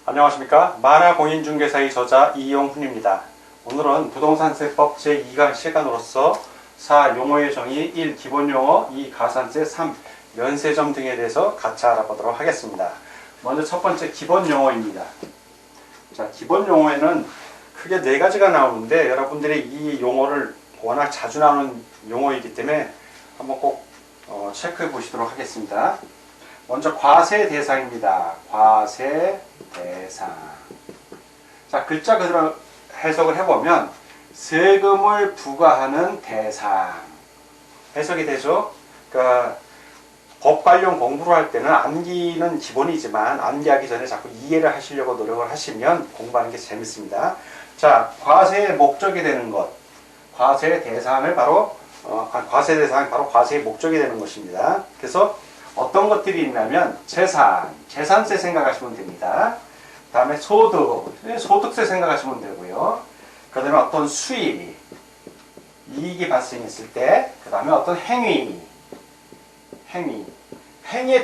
안녕하십니까. 만화공인중개사의 저자 이용훈입니다. 오늘은 부동산세법 제2강 시간으로서 4. 용어의 정의 1. 기본용어 2. 가산세 3. 면세점 등에 대해서 같이 알아보도록 하겠습니다. 먼저 첫 번째 기본용어입니다. 자, 기본용어에는 크게 4가지가 나오는데 여러분들이 이 용어를 워낙 자주 나오는 용어이기 때문에 한번 꼭 체크해 보시도록 하겠습니다. 먼저 과세 대상입니다. 과세 대상. 자, 글자 그대로 해석을 해보면 세금을 부과하는 대상. 해석이 되죠? 그러니까 법 관련 공부를 할 때는 암기는 기본이지만 암기하기 전에 자꾸 이해를 하시려고 노력을 하시면 공부하는 게 재밌습니다. 자, 과세의 목적이 되는 것. 과세 대상을 바로 과세 대상이 바로 과세의 목적이 되는 것입니다. 그래서 어떤 것들이 있냐면 재산세 생각하시면 됩니다. 그 다음에 소득세 생각하시면 되고요. 그 다음에 어떤 수익, 이익이 발생했을 때, 그 다음에 어떤 행위의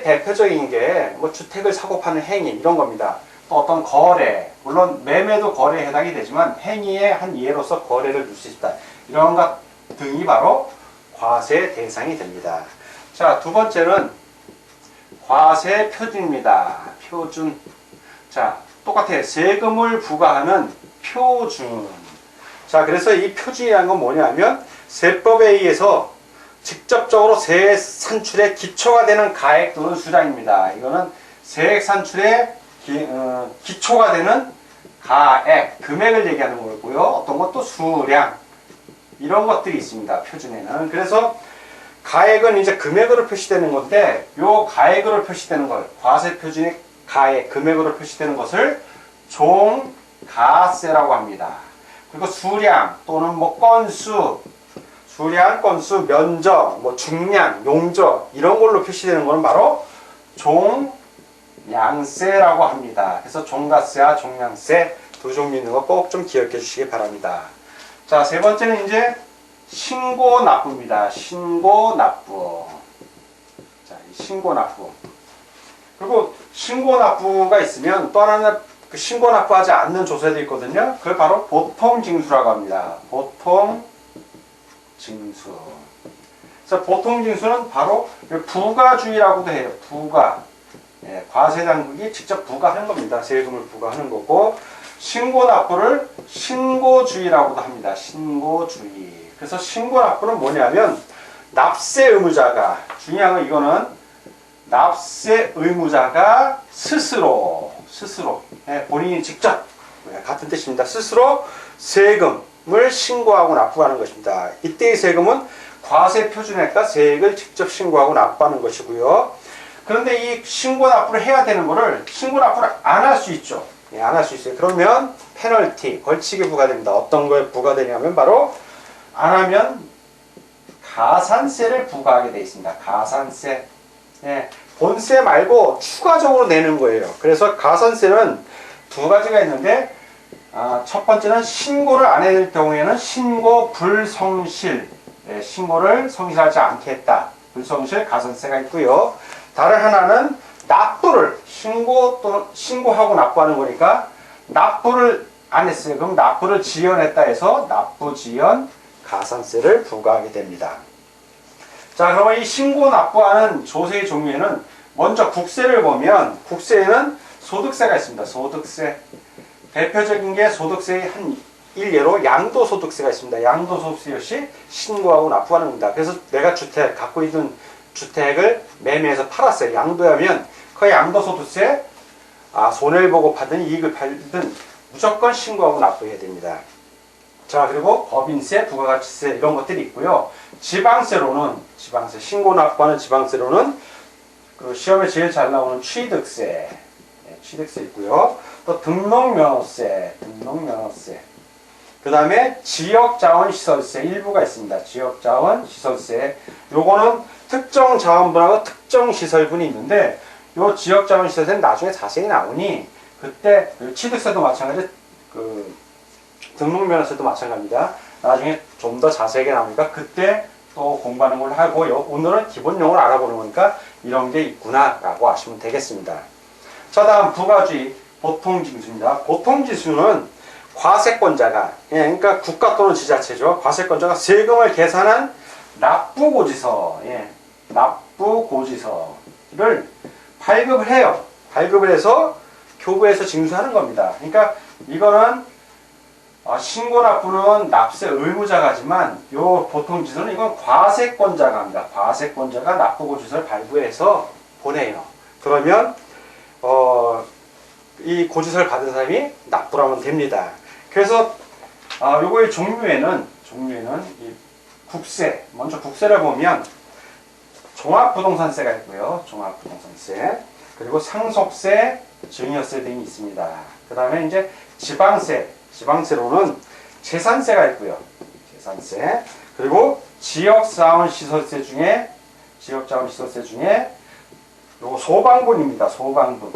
대표적인 게 뭐 주택을 사고 파는 행위 이런 겁니다. 또 어떤 거래, 물론 매매도 거래에 해당이 되지만 행위의 한 예로서 거래를 둘 수 있다. 이런 것 등이 바로 과세 대상이 됩니다. 자, 두 번째는 과세 표준입니다. 표준. 자, 똑같아요. 세금을 부과하는 표준. 자, 그래서 이 표준이라는 건 뭐냐면 세법에 의해서 직접적으로 세액 산출의 기초가 되는 가액 또는 수량입니다. 이거는 세액 산출의 기초가 되는 가액, 금액을 얘기하는 거고요. 어떤 것도 수량. 이런 것들이 있습니다. 표준에는. 그래서 가액은 이제 금액으로 표시되는 건데, 요 가액으로 표시되는 걸, 과세 표준의 가액, 금액으로 표시되는 것을 종가세라고 합니다. 그리고 수량 또는 뭐 건수, 수량, 건수, 면적, 뭐 중량, 용적 이런 걸로 표시되는 것은 바로 종량세라고 합니다. 그래서 종가세와 종량세 두 종류 있는 거 꼭 좀 기억해 주시기 바랍니다. 자, 세 번째는 이제 신고납부입니다. 신고납부. 자, 신고납부. 그리고 신고납부가 있으면 또 하나는 그 신고납부하지 않는 조세도 있거든요. 그걸 바로 보통징수라고 합니다. 보통징수. 그래서 보통징수는 바로 부가주의라고도 해요. 부가. 과세당국이 직접 부과하는 겁니다. 세금을 부과하는 거고, 신고납부를 신고주의라고도 합니다. 신고주의. 그래서 신고납부는 뭐냐면 납세 의무자가, 중요한 건 이거는 납세 의무자가 스스로 본인이 직접, 같은 뜻입니다. 스스로 세금을 신고하고 납부하는 것입니다. 이때의 세금은 과세 표준액과 세액을 직접 신고하고 납부하는 것이고요. 그런데 이 신고 납부를 해야 되는 거를 신고 납부를 안 할 수 있죠. 안 할 수 있어요. 그러면 페널티, 벌칙이 부과됩니다. 어떤 거에 부과되냐면 바로 안 하면 가산세를 부과하게 되어 있습니다. 가산세. 본세 말고 추가적으로 내는 거예요. 그래서 가산세는 두 가지가 있는데, 첫 번째는 신고를 안 해야 경우에는 신고 불성실, 신고를 성실하지 않게 했다. 불성실 가산세가 있고요. 다른 하나는 납부를 신고하고 납부하는 거니까 납부를 안 했어요. 그럼 납부를 지연했다 해서 납부 지연 가산세를 부과하게 됩니다. 자, 그러면 이 신고 납부하는 조세의 종류에는 먼저 국세를 보면 국세에는 소득세가 있습니다. 소득세. 대표적인 게 소득세의 한 일례로 양도소득세가 있습니다. 양도소득세 역시 신고하고 납부하는 겁니다. 그래서 내가 갖고 있는 주택을 매매해서 팔았어요. 양도하면 그 양도소득세, 손해를 보고 받은 이익을 받든 무조건 신고하고 납부해야 됩니다. 자, 그리고 법인세, 부가가치세 이런 것들이 있고요. 지방세로는 신고 납부하는 지방세로는 그 시험에 제일 잘 나오는 취득세 있고요. 또 등록면허세. 그 다음에 지역자원시설세 일부가 있습니다. 지역자원시설세. 요거는 특정 자원분하고 특정 시설분이 있는데, 요 지역자원시설세는 나중에 자세히 나오니 그때 취득세도 마찬가지, 등록면허세도 마찬가지입니다. 나중에 좀 더 자세하게 나오니까 그때 또 공부하는 걸로 하고요. 오늘은 기본 용어를 알아보는 거니까 이런 게 있구나 라고 아시면 되겠습니다. 자, 다음 부가주의 보통징수입니다. 보통지수는 과세권자가, 그러니까 국가 또는 지자체죠. 과세권자가 세금을 계산한 납부고지서, 납부고지서를 발급을 해요. 발급을 해서 교부에서 징수하는 겁니다. 그러니까 이거는 신고 납부는 납세 의무자가 하지만 요 보통지수는 이건 과세권자가 합니다. 과세권자가 납부고지서를 발부해서 보내요. 그러면 이 고지서를 받은 사람이 납부를 하면 됩니다. 그래서 요거의 종류에는 이 국세, 먼저 국세를 보면 종합부동산세가 있고요. 종합부동산세, 그리고 상속세, 증여세 등이 있습니다. 그 다음에 이제 지방세로는 재산세가 있고요. 재산세, 그리고 지역자원시설세 중에 요거 소방분입니다. 소방분.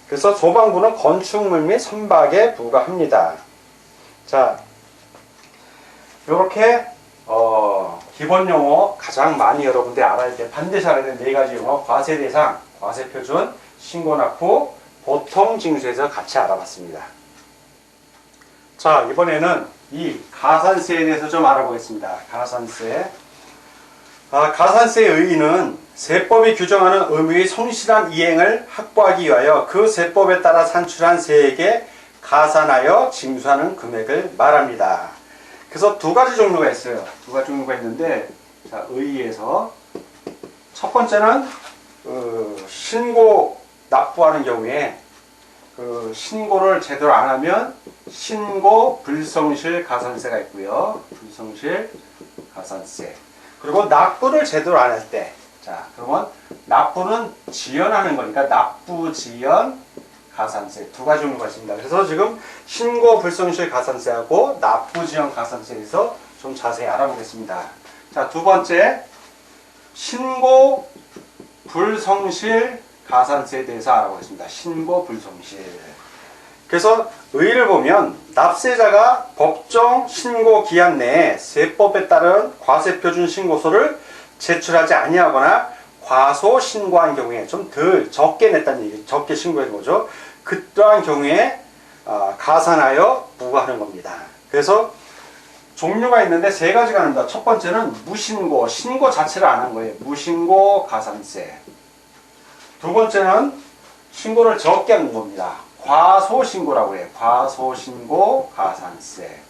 그래서 소방분은 건축물 및 선박에 부과합니다. 자, 요렇게 기본 용어 가장 많이 여러분들이 알아야 돼, 반드시 알아야 되는 네 가지 용어, 과세대상, 과세표준, 신고납부, 보통징수에서 같이 알아봤습니다. 자, 이번에는 이 가산세에 대해서 좀 알아보겠습니다. 가산세. 가산세의 의의는 세법이 규정하는 의무의 성실한 이행을 확보하기 위하여 그 세법에 따라 산출한 세액에 가산하여 징수하는 금액을 말합니다. 그래서 두 가지 종류가 있어요. 두 가지 종류가 있는데, 자, 의의에서 첫 번째는 신고 납부하는 경우에 신고를 제대로 안 하면 신고 불성실 가산세가 있고요. 불성실 가산세. 그리고 납부를 제대로 안 할 때, 자, 그러면 납부는 지연하는 거니까 납부 지연 가산세 두 가지 종류가 있습니다. 그래서 지금 신고 불성실 가산세하고 납부 지연 가산세에서 좀 자세히 알아보겠습니다. 자, 두 번째, 신고 불성실 가산세에 대해서 알아보겠습니다. 신고 불성실. 그래서 의의를 보면 납세자가 법정 신고 기한 내에 세법에 따른 과세표준 신고서를 제출하지 아니하거나 과소 신고한 경우에 좀 덜 적게 냈다는 얘기, 적게 신고한 거죠. 그러한 경우에 가산하여 부과하는 겁니다. 그래서 종류가 있는데 세 가지가 있습니다. 첫 번째는 무신고, 신고 자체를 안 한 거예요. 무신고 가산세. 두 번째는 신고를 적게 한 겁니다. 과소신고라고 해요. 과소신고 가산세.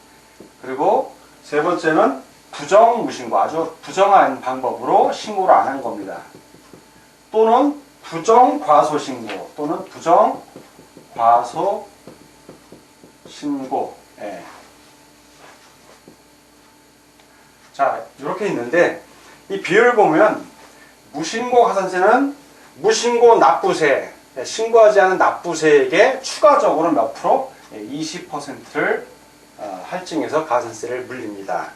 그리고 세 번째는 부정무신고, 아주 부정한 방법으로 신고를 안 한 겁니다. 또는 부정과소신고, 또는 부정과소신고. 자, 이렇게 있는데 이 비율을 보면 무신고 가산세는 무신고 납부세, 신고하지 않은 납부세에게 추가적으로 몇 프로? 20%를 할증해서 가산세를 물립니다.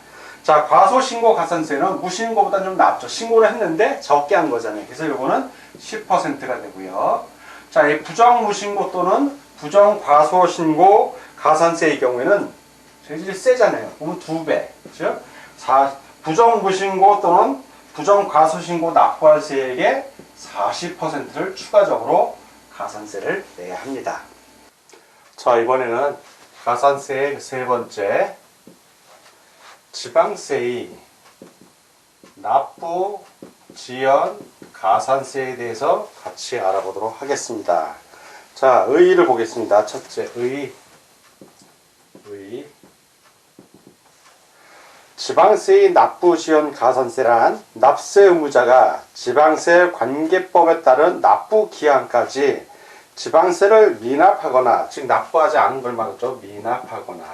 자, 과소신고 가산세는 무신고보다 좀 낮죠. 신고를 했는데 적게 한 거잖아요. 그래서 이거는 10%가 되고요. 자, 이 부정무신고 또는 부정과소신고 가산세의 경우에는 재질이 세잖아요. 보면 2배. 그렇죠? 부정무신고 또는 부정과소신고 납부할 세액의 40%를 추가적으로 가산세를 내야 합니다. 자, 이번에는 가산세의 세 번째, 지방세의 납부, 지연, 가산세에 대해서 같이 알아보도록 하겠습니다. 자, 의의를 보겠습니다. 첫째, 의의. 지방세의 납부, 지연, 가산세란 납세 의무자가 지방세 관계법에 따른 납부 기한까지 지방세를 미납하거나, 즉 납부하지 않은 걸 말하죠. 미납하거나,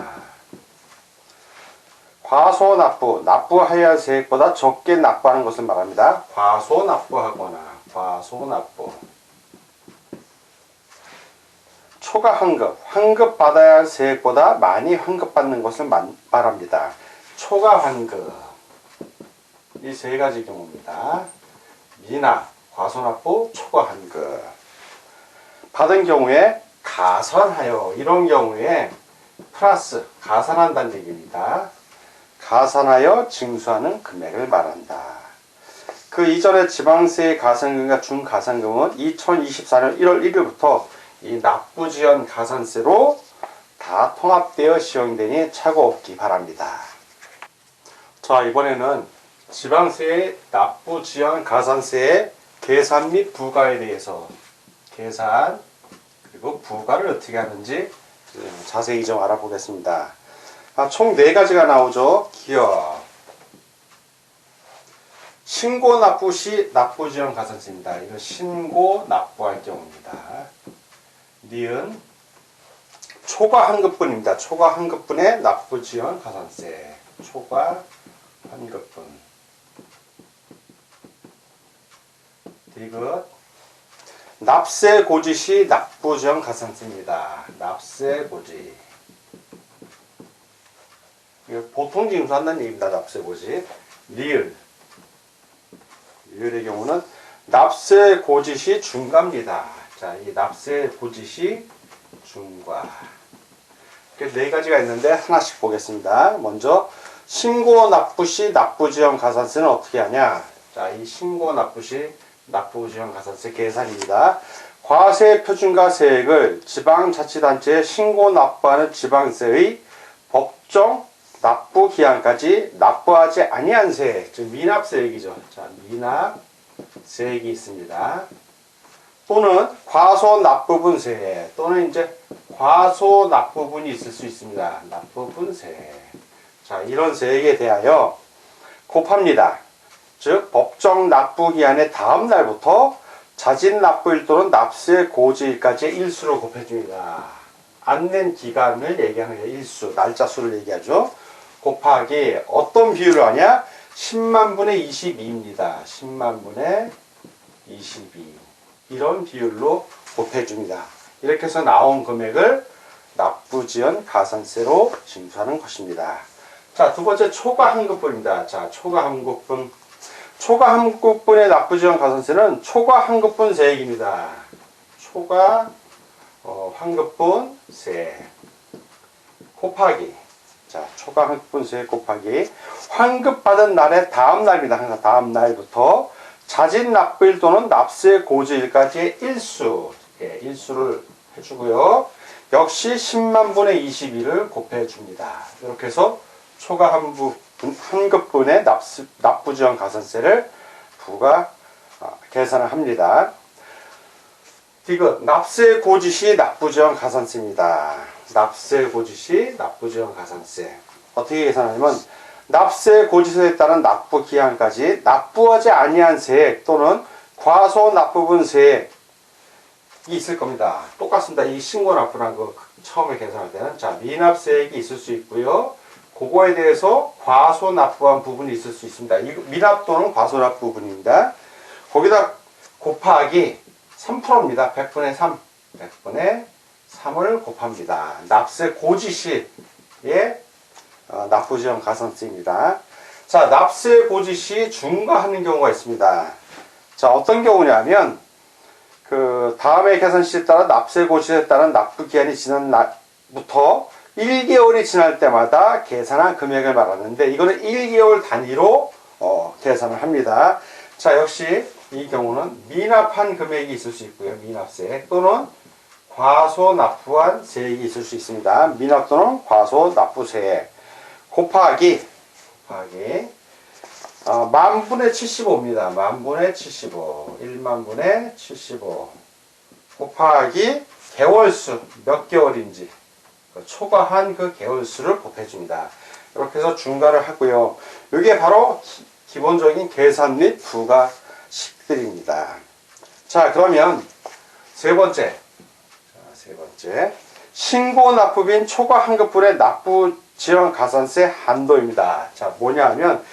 과소납부, 납부해야 할 세액보다 적게 납부하는 것을 말합니다. 과소납부하거나, 과소납부. 초과환급, 환급받아야 할 세액보다 많이 환급받는 것을 말합니다. 초과환급. 이 세 가지 경우입니다. 미납, 과소납부, 초과환급. 받은 경우에 가산하여, 이런 경우에 플러스, 가산한다는 얘기입니다. 가산하여 징수하는 금액을 말한다. 그 이전에 지방세 가산금과 중가산금은 2024년 1월 1일부터 이 납부지연 가산세로 다 통합되어 시행되니 착오 없기 바랍니다. 자, 이번에는 지방세의 납부지연 가산세의 계산 및 부과에 대해서 계산 그리고 부과를 어떻게 하는지 자세히 좀 알아보겠습니다. 총 4가지가 나오죠. 기업, 신고 납부 시 납부지연 가산세입니다. 이거 신고 납부할 경우입니다. 니은 초과 환급분입니다. 초과 환급분의 납부지연 가산세. 초과 환급분. 디귿 납세 고지 시 납부지연 가산세입니다. 납세 고지. 이거 보통 징수한다는 얘기입니다. 납세 고지. 리을. 리을의 경우는 납세 고지 시 중과입니다. 자, 이 납세 고지 시 중과. 이렇게 4가지가 있는데 하나씩 보겠습니다. 먼저 신고 납부 시 납부지연 가산세는 어떻게 하냐? 자, 이 신고 납부 시 납부지연 가산세 계산입니다. 과세 표준과 세액을 지방자치단체에 신고 납부하는 지방세의 법정 납부 기한까지 납부하지 아니한 세액, 즉 미납세액이죠. 자, 미납세액이 있습니다. 또는 과소 납부분 세액, 또는 이제 과소 납부분이 있을 수 있습니다. 납부분 세액. 자, 이런 세액에 대하여 곱합니다. 즉 법정 납부 기한의 다음 날부터 자진 납부일 또는 납세 고지일까지의 일수로 곱해줍니다. 안 낸 기간을 얘기하는 게 일수, 날짜 수를 얘기하죠. 곱하기 어떤 비율을 하냐? 10만 분의 22입니다. 10만 분의 22. 이런 비율로 곱해줍니다. 이렇게 해서 나온 금액을 납부지연 가산세로 징수하는 것입니다. 자, 두 번째 초과 환급분입니다. 자, 초과 환급분. 초과 환급분의 납부지연 가산세는 초과 환급분 세액입니다. 초과 환급분 세액 곱하기, 자, 초과 환급분 세액 곱하기 환급받은 날의 다음 날입니다. 항상 다음 날부터 자진 납부일 또는 납세 고지일까지의 일수, 일수를 해주고요. 역시 10만 분의 22를 곱해줍니다. 이렇게 해서 초과 환급분의 납부지연 가산세를 계산을 합니다. 디귿 납세 고지 시 납부지연 가산세입니다. 납세 고지 시 납부지연 가산세. 어떻게 계산하냐면 납세 고지서에 따른 납부 기한까지 납부하지 아니한 세액 또는 과소 납부분 세액이 있을 겁니다. 똑같습니다. 이 신고 납부란 거 처음에 계산할 때는 자, 미납세액이 있을 수 있고요. 그거에 대해서 과소 납부한 부분이 있을 수 있습니다. 이 미납 또는 과소 납부 부분입니다. 거기다 곱하기 3%입니다. 100분의 3. 100분의 3을 곱합니다. 납세 고지 시의 납부지연 가산세입니다. 자, 납세 고지 시 중과하는 경우가 있습니다. 자, 어떤 경우냐면 그 다음에 계산 시에 따라 납세 고지에 따른 납부 기한이 지난 날부터 1개월이 지날 때마다 계산한 금액을 말하는데 이거는 1개월 단위로 계산을 합니다. 자, 역시 이 경우는 미납한 금액이 있을 수 있고요. 미납세 또는 과소 납부한 세액이 있을 수 있습니다. 미납 또는 과소 납부세액 곱하기 만분의 75입니다. 만분의 75 1만분의 75 곱하기 개월수 몇 개월인지 초과한 그 개월수를 곱해줍니다. 이렇게 해서 중과를 하고요. 이게 바로 기본적인 계산 및 부가식들입니다. 자, 그러면 세 번째 신고 납부빈 초과 환급분의 납부지연 가산세 한도입니다. 자, 뭐냐 하면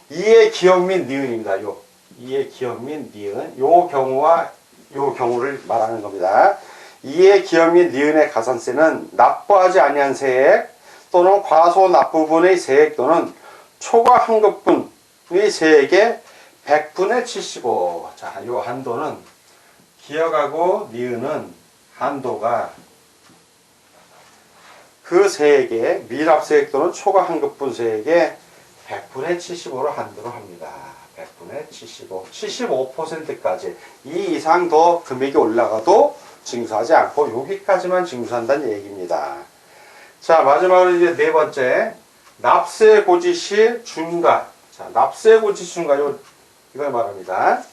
이해 기업 및 니은입니다. 이해 기업 및 니은 요 경우와 요 경우를 말하는 겁니다. 이해 기업 및 니은의 가산세는 납부하지 아니한 세액 또는 과소 납부분의 세액 또는 초과 환급분의 세액의 100분의 75. 자, 요 한도는 기억하고 니은은 한도가 그 세액의 미납세액 또는 초과 환급분 세액의 100분의 75로 한도로 합니다. 100분의 75, 75%까지 이 이상 더 금액이 올라가도 징수하지 않고 여기까지만 징수한다는 얘기입니다. 자, 마지막으로 이제 네 번째, 납세 고지 시 중과. 자, 납세 고지 시 중과 이걸 말합니다.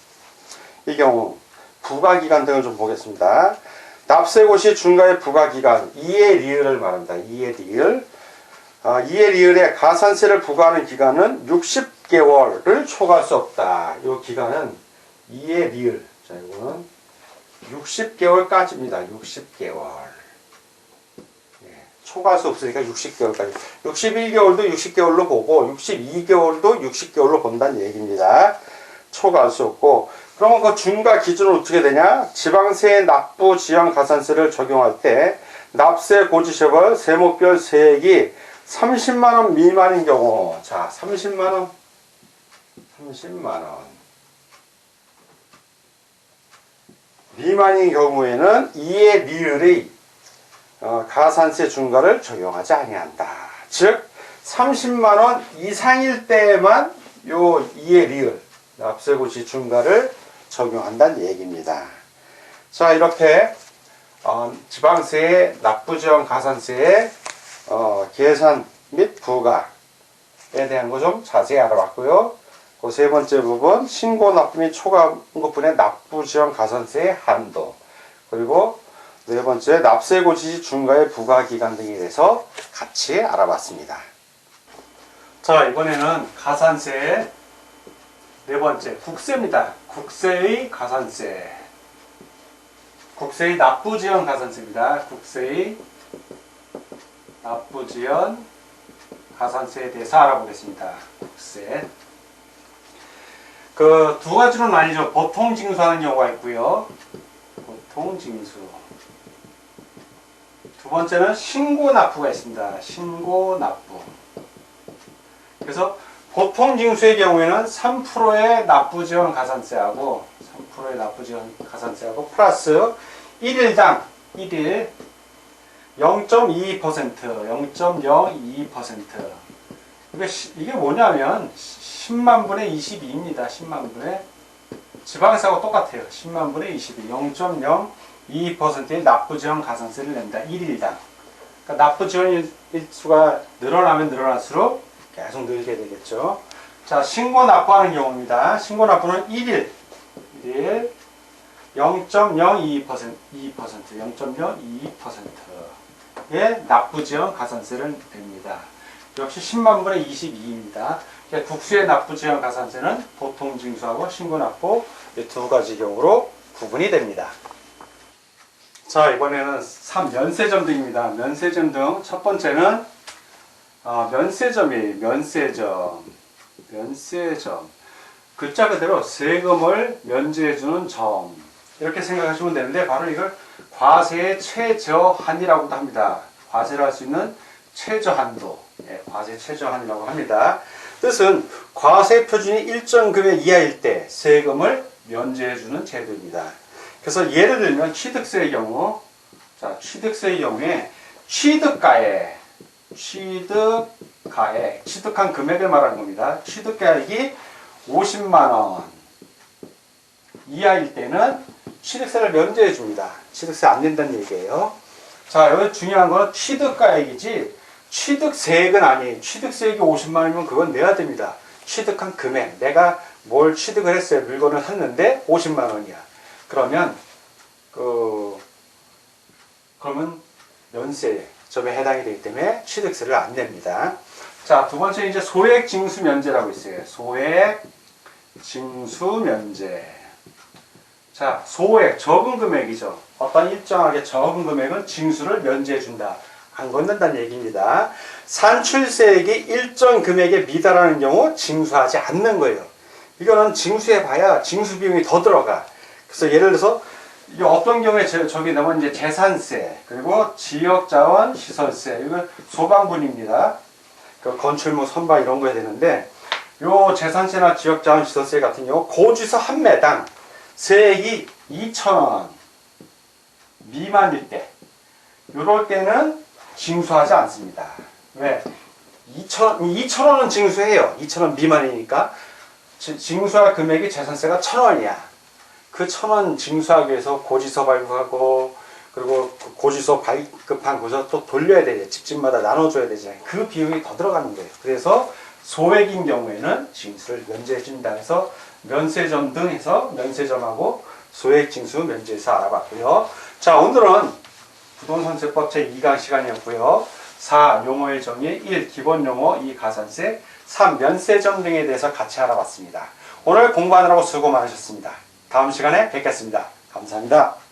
이 경우 부과기간 등을 좀 보겠습니다. 납세 고시 중과의 부과기간, 이해 리을을 말합니다. 이해 리을. 이해 리을에 가산세를 부과하는 기간은 60개월을 초과할 수 없다. 이 기간은 이해 리을. 자, 이거는 60개월까지입니다. 60개월. 초과할 수 없으니까 60개월까지. 61개월도 60개월로 보고 62개월도 60개월로 본다는 얘기입니다. 초과할 수 없고. 그러면 그 중과 기준은 어떻게 되냐? 지방세 납부 지연 가산세를 적용할 때 납세 고지세별 세목별 세액이 30만원 미만인 경우. 자, 30만원. 30만원. 미만인 경우에는 이에 리을의 가산세 중과를 적용하지 아니한다. 즉 30만원 이상일 때만 요 이에 리을 납세고지 중과를 적용한다는 얘기입니다. 자, 이렇게 지방세의 납부지원 가산세의 계산 및 부과에 대한 거 좀 자세히 알아봤고요. 그 세 번째 부분 신고 납부 및 초과금고분의 납부지원 가산세의 한도, 그리고 네 번째 납세고지 중과의 부과기간 등에 대해서 같이 알아봤습니다. 자, 이번에는 가산세의 네 번째 국세입니다. 국세의 가산세. 국세의 납부지연 가산세입니다. 국세의 납부지연 가산세에 대해서 알아보겠습니다. 국세. 그 두 가지로 나뉘죠. 보통 징수하는 경우가 있고요. 보통 징수. 두 번째는 신고 납부가 있습니다. 신고 납부. 그래서 보통 징수의 경우에는 3%의 납부지원 가산세하고 3%의 납부지원 가산세하고 플러스 1일당 1일 0.22%, 0.02%. 이게 뭐냐면 10만 분의 22입니다. 10만 분의 지방세하고 똑같아요. 10만 분의 22, 0.02%의 납부지원 가산세를 냅니다. 1일당. 그러니까 납부지원 일수가 늘어나면 늘어날수록 계속 늘게 되겠죠. 자, 신고 납부하는 경우입니다. 신고 납부는 1일 0.02%, 0.02%의 납부지원 가산세를 냅니다. 역시 10만 분의 22입니다. 국수의 납부지원 가산세는 보통 징수하고 신고 납부 이 두 가지 경우로 구분이 됩니다. 자, 이번에는 3. 면세점 등입니다. 면세점 등 첫 번째는 면세점이에요. 면세점. 글자 그대로 세금을 면제해주는 점. 이렇게 생각하시면 되는데 바로 이걸 과세의 최저한이라고도 합니다. 과세를 할 수 있는 최저한도. 과세 최저한이라고 합니다. 뜻은 과세 표준이 일정 금액 이하일 때 세금을 면제해주는 제도입니다. 그래서 예를 들면 취득세의 경우, 자, 취득세의 경우에 취득가액, 취득한 금액을 말하는 겁니다. 취득가액이 50만원 이하일 때는 취득세를 면제해 줍니다. 취득세 안 낸다는 얘기예요. 자, 여기 중요한 건 취득가액이지 취득세액은 아니에요. 취득세액이 50만원이면 그건 내야 됩니다. 취득한 금액, 내가 뭘 취득을 했어요. 물건을 샀는데 50만원이야. 그러면 그러면 면세점에 해당이 되기 때문에 취득세를 안 냅니다. 자, 두 번째 이제 소액 징수 면제라고 있어요. 소액 징수 면제. 자, 소액 적은 금액이죠. 어떤 일정하게 적은 금액은 징수를 면제해 준다. 안 걷는다는 얘기입니다. 산출세액이 일정 금액에 미달하는 경우 징수하지 않는 거예요. 이거는 징수해 봐야 징수 비용이 더 들어가. 그래서 예를 들어서 이게 어떤 경우에 저기 나면 이제 재산세, 그리고 지역자원 시설세, 이건 소방분입니다. 그 건축물 선박 이런 거 해야 되는데, 요 재산세나 지역자원 시설세 같은 경우 고지서 한 매당 세액이 2,000원 미만일 때, 요럴 때는 징수하지 않습니다. 왜? 2,000원은 징수해요. 2,000원 미만이니까. 징수할 금액이 재산세가 1,000원이야. 그 1,000원 징수하기 위해서 고지서 발급하고 그리고 그 고지서 발급한 고지서 또 돌려야 되지. 집집마다 나눠줘야 되지. 그 비용이 더 들어가는 거예요. 그래서 소액인 경우에는 징수를 면제해 준다 해서 면세점 등 해서 면세점하고 소액 징수 면제해서 알아봤고요. 자, 오늘은 부동산세법 제2강 시간이었고요. 4. 용어의 정의 1. 기본 용어 2. 가산세 3. 면세점 등에 대해서 같이 알아봤습니다. 오늘 공부하느라고 수고 많으셨습니다. 다음 시간에 뵙겠습니다. 감사합니다.